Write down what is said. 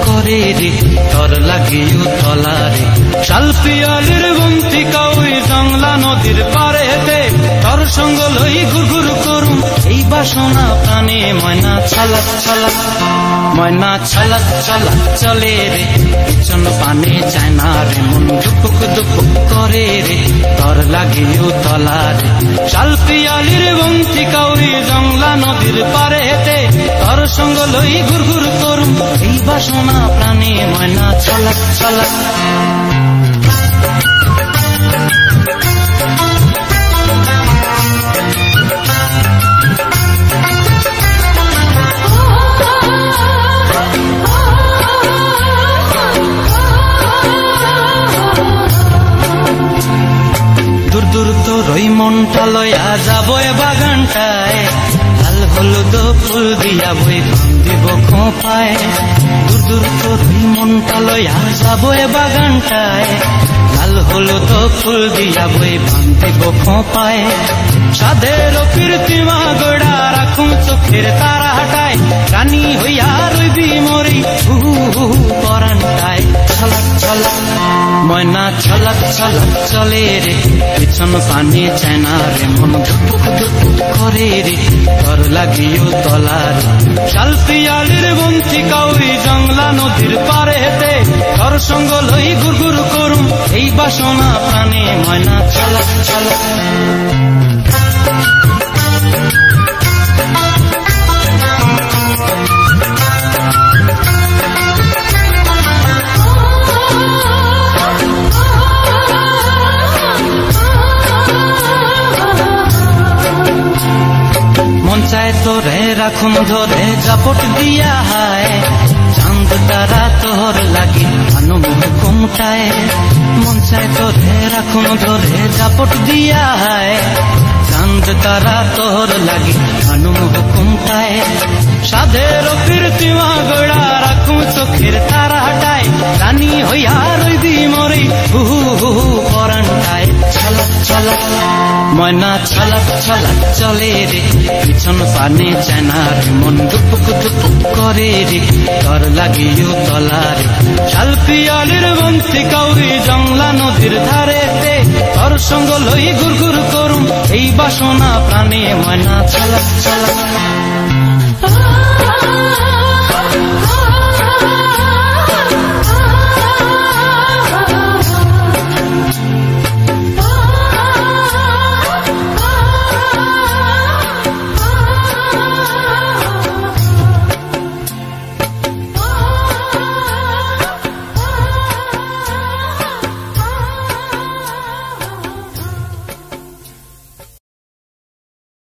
করে রে তর লাগিও তলারে শাল পিয়ালির বন্তিকা ওই জংলা নদীর পারেতে তর সঙ্গ লই ঘুরঘুর করুম এই বাসনা প্রাণে ময়না ছলক ছলক ময়না ছলক ছলক চলে রে পিছন পানে চায় না রে মন দুপুক দুপুক করে রে তর লাগিও তলারে শাল পিয়ালির বন্তিকা ওই জংলা নদীর পারেতে তর সঙ্গ লই ঘুরঘুর করুম এই বাসনা প্রাণে ময়না ছলক ছলক দূর দূর তো রই মনটা লয়া যাবো বাগানটায় লাল হলুদ ফুল দিয়া বই দিব খোঁপায় দূর দূর তো রই মনটা লয়া যাবো বাগানটায় লাল হলুদ ফুল দিয়া বই দিব খোঁপায় সাধের কীর্তিমা গোড়া রাখুন চোখের তারা হাটায় রানী হইয়া রইবি মরি পরানটায় ছলক ছলক ময়না ছলক ছলক চলে রে পিছন পানে চায় না রে মন দুপুক দুপুক করে রে তর লাগিও তলার শাল পিয়ালির বন্তিকা ওই জংলা নদীর পারেতে তর সঙ্গ লই ঘুরঘুর করুম এই বাসনা প্রাণে ময়না ছলক ছলক মন চায় তোরে রাখুন ধরে জাপট দিয়া হায় চাঁদ তারা তোর লাগি আনুমুখ ঘুমটায় মন চায় তোরে রাখুন ধরে জাপট দিয়া হায় চাঁদ তারা তোর লাগি আনুমুখ ঘুমটায় সাধের কীর্তিমা গোড়া রাখুন চোখের তারা হাটায় রানী হইয়া রইবি মরি পরানটায় ছলক ছলক ময়না ছলক ছলক চলে রে পিছন পানে চায় না রে মন দুপুক দুপুক করে রে তর লাগিও তলারে শাল পিয়ালির বন্তিকা ওই জংলা নদীর ধারেতে তর সঙ্গ লই ঘুরঘুর করুম এই বাসনা প্রাণে ময়না ছলক ছলক